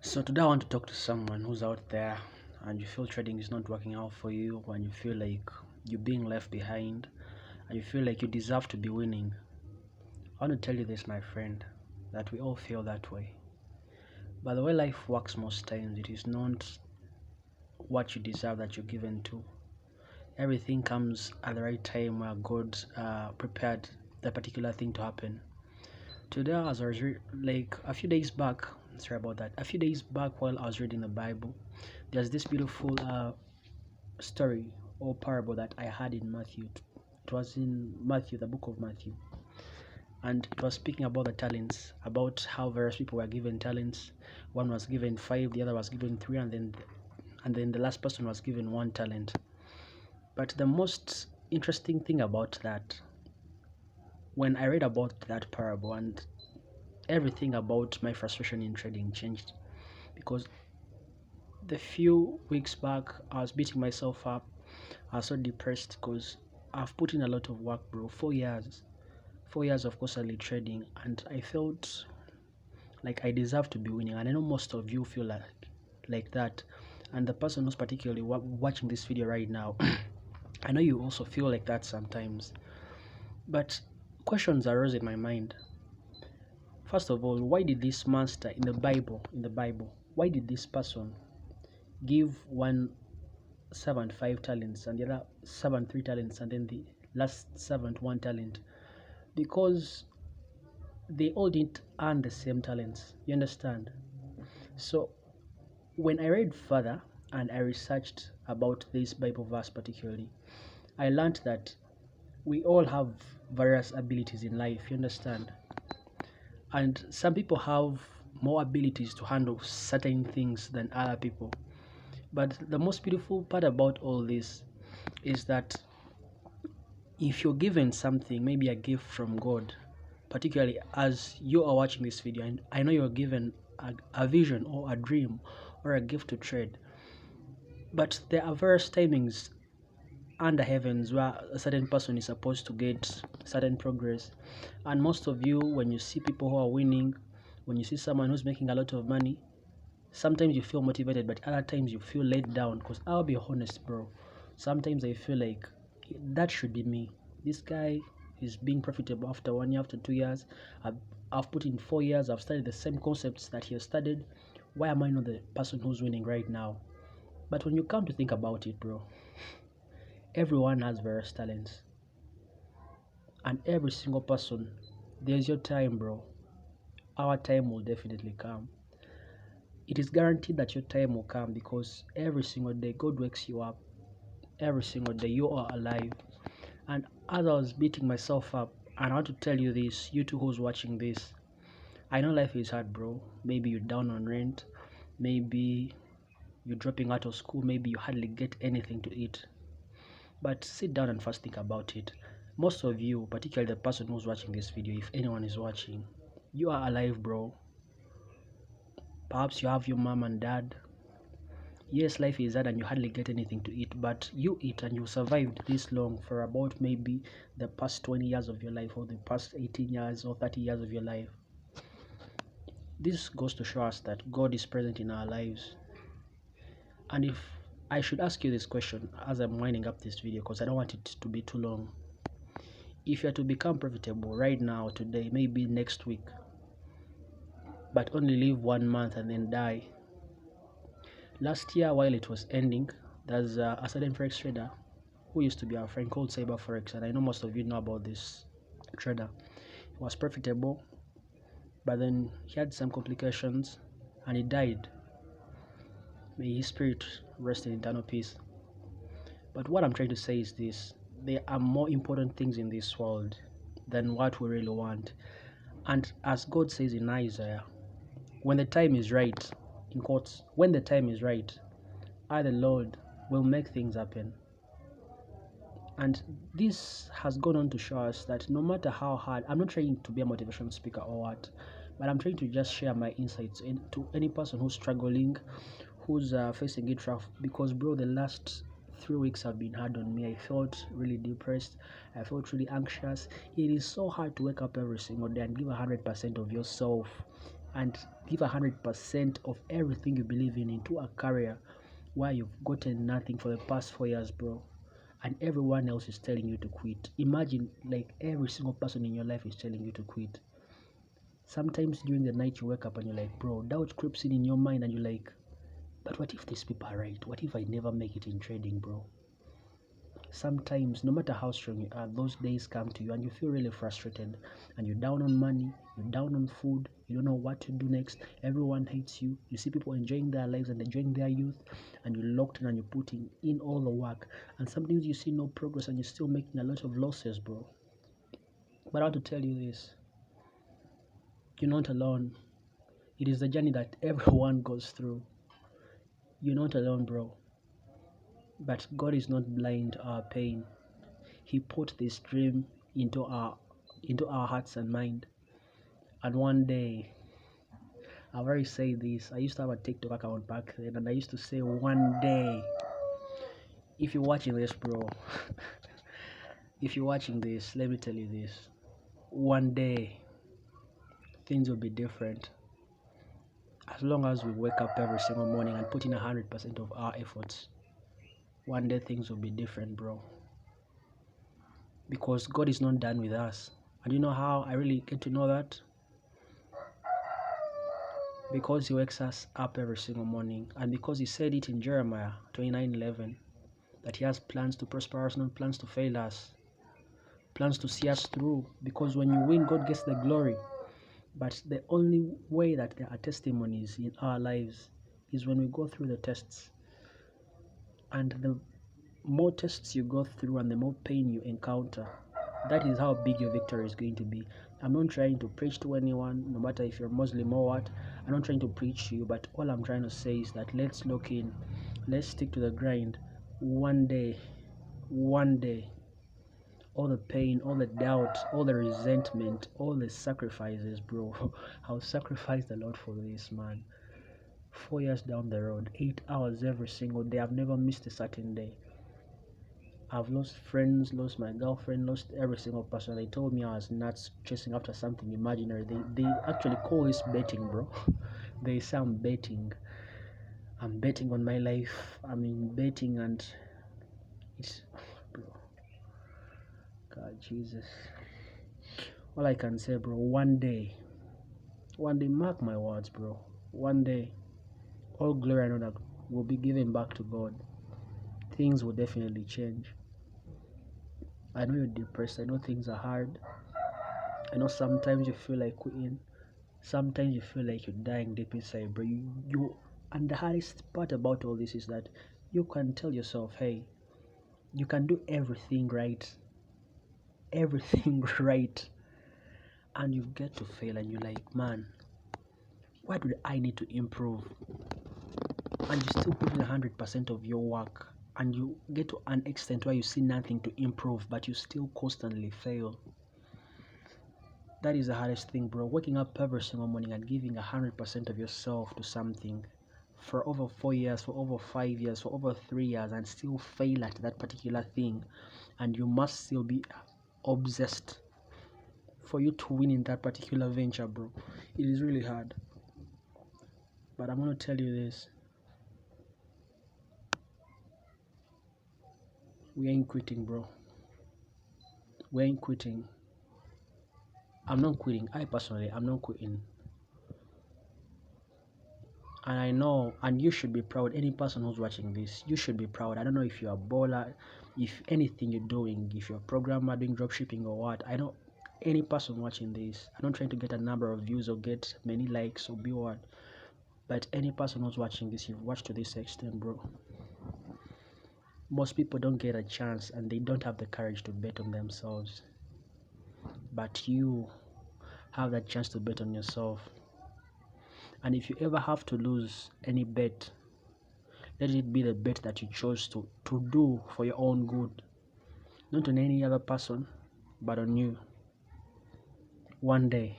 So today I want to talk to someone who's out there and you feel trading is not working out for you, when you feel like you're being left behind and you feel like you deserve to be winning. I want to tell you this, my friend, that we all feel that way. But the way life works most times, it is not what you deserve that you're given to. Everything comes at the right time where God prepared that particular thing to happen. Today, as I was like a few days back, sorry about that, a few days back while I was reading the Bible, there's this beautiful story or parable that I had in Matthew. It was in Matthew, the book of Matthew, and it was speaking about the talents, about how various people were given talents. One was given five, the other was given three, and then the last person was given one talent. But the most interesting thing about that, when I read about that parable, and everything about my frustration in trading changed, because the few weeks back I was beating myself up. I was so depressed because I've put in a lot of work, bro. 4 years, 4 years of constantly trading, and I felt like I deserve to be winning. And I know most of you feel like that. And the person who's particularly watching this video right now, I know you also feel like that sometimes. But questions arose in my mind. First of all, why did this master in the Bible, why did this person give one servant 5 talents and the other servant 3 talents and then the last servant 1 talent? Because they all didn't earn the same talents, you understand? So when I read further and I researched about this Bible verse particularly, I learned that we all have various abilities in life, you understand? And some people have more abilities to handle certain things than other people. But the most beautiful part about all this is that if you're given something, maybe a gift from God, particularly as you are watching this video, and I know you're given a vision or a dream or a gift to trade, but there are various timings under heavens where a certain person is supposed to get certain progress. And most of you, when you see people who are winning, when you see someone who's making a lot of money, sometimes you feel motivated, but other times you feel let down. Because I'll be honest, bro, sometimes I feel like that should be me. This guy is being profitable after 1 year, after 2 years. I've put in 4 years, I've studied the same concepts that he has studied. Why am I not the person who's winning right now? But when you come to think about it, bro, everyone has various talents, and every single person, there's your time, bro. Our time will definitely come. It is guaranteed that your time will come, because every single day God wakes you up. Every single day you are alive. And as I was beating myself up, and I want to tell you this, you too who's watching this, I know life is hard, bro. Maybe you're down on rent, maybe you're dropping out of school, maybe you hardly get anything to eat. But sit down and first think about it. Most of you, particularly the person who's watching this video, if anyone is watching, you are alive, bro. Perhaps you have your mom and dad. Yes, life is hard and you hardly get anything to eat, but you eat and you survived this long for about maybe the past 20 years of your life, or the past 18 years or 30 years of your life. This goes to show us that God is present in our lives. And if I should ask you this question as I'm winding up this video, because I don't want it to be too long. If you are to become profitable right now, today, maybe next week, but only live 1 month and then die. Last year, while it was ending, there's a certain Forex trader who used to be our friend called Forex, and I know most of you know about this trader. He was profitable, but then he had some complications and he died. May his spirit rest in eternal peace. But what I'm trying to say is this: there are more important things in this world than what we really want. And as God says in Isaiah, when the time is right, in quotes, when the time is right, I, the Lord, will make things happen. And this has gone on to show us that no matter how hard, I'm not trying to be a motivational speaker or what, but I'm trying to just share my insights to any person who's struggling, who's facing it rough. Because, bro, the last 3 weeks have been hard on me. I felt really depressed. I felt really anxious. It is so hard to wake up every single day and give 100% of yourself. and give 100% of everything you believe in into a career where you've gotten nothing for the past 4 years, bro, and everyone else is telling you to quit. Imagine like every single person in your life is telling you to quit. Sometimes during the night you wake up and you're like, bro, doubt creeps in your mind and you're like, but what if these people are right? What if I never make it in trading, bro? Sometimes, no matter how strong you are, those days come to you and you feel really frustrated and you're down on money, you're down on food, you don't know what to do next. Everyone hates you. You see people enjoying their lives and enjoying their youth, and you're locked in and you're putting in all the work. And sometimes you see no progress and you're still making a lot of losses, bro. But I want to tell you this, you're not alone. It is the journey that everyone goes through. You're not alone, bro. But God is not blind to our pain. He put this dream into our hearts and mind. And one day, I've already said this. I used to have a TikTok account back then, and I used to say, one day, if you're watching this, bro, if you're watching this, let me tell you this. One day, things will be different. As long as we wake up every single morning and put in 100% of our efforts, one day things will be different, bro. Because God is not done with us. And you know how I really get to know that? Because He wakes us up every single morning, and because He said it in Jeremiah 29:11, that He has plans to prosper us, not plans to fail us, plans to see us through. Because when you win, God gets the glory. But the only way that there are testimonies in our lives is when we go through the tests. And the more tests you go through and the more pain you encounter, that is how big your victory is going to be. I'm not trying to preach to anyone, no matter if you're Muslim or what. I'm not trying to preach to you, but all I'm trying to say is that let's look in, let's stick to the grind. One day, all the pain, all the doubt, all the resentment, all the sacrifices, bro. I'll sacrifice a lot for this, man. 4 years down the road, 8 hours every single day. I've never missed a certain day. I've lost friends, lost my girlfriend, lost every single person. They told me I was nuts chasing after something imaginary. They actually call this betting, bro. They say I'm betting. I'm betting on my life. I mean betting, and it's, bro. God Jesus. All I can say, bro, one day, mark my words, bro. One day, all glory and honor will be given back to God. Things will definitely change. I know you're depressed. I know things are hard. I know sometimes you feel like quitting. Sometimes you feel like you're dying deep inside, bro. And the hardest part about all this is that you can tell yourself, hey, you can do everything right. Everything right. And you get to fail and you're like, man, why do I need to improve? And you still put in 100% of your work, and you get to an extent where you see nothing to improve, but you still constantly fail. That is the hardest thing, bro. Waking up every single morning and giving 100% of yourself to something for over 4 years, for over 5 years, for over 3 years, and still fail at that particular thing, and you must still be obsessed for you to win in that particular venture, bro. It is really hard. But I'm gonna tell you this. We ain't quitting, bro. We ain't quitting. I'm not quitting. I'm not quitting. And I know, and you should be proud. Any person who's watching this, you should be proud. I don't know if you're a baller, if anything you're doing, if you're a programmer doing dropshipping or what. I know any person watching this. I'm not trying to get a number of views or get many likes or be what. But any person who's watching this, you've watched to this extent, bro. Most people don't get a chance and they don't have the courage to bet on themselves. But you have that chance to bet on yourself. And if you ever have to lose any bet, let it be the bet that you chose to do for your own good. Not on any other person, but on you. One day,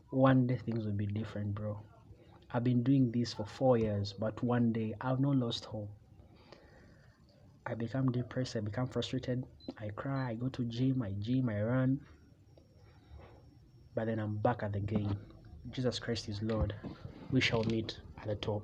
one day things will be different, bro. I've been doing this for 4 years, but one day I've not lost hope. I become depressed, I become frustrated, I cry, I go to gym, I run, but then I'm back at the game. Jesus Christ is Lord. We shall meet at the top.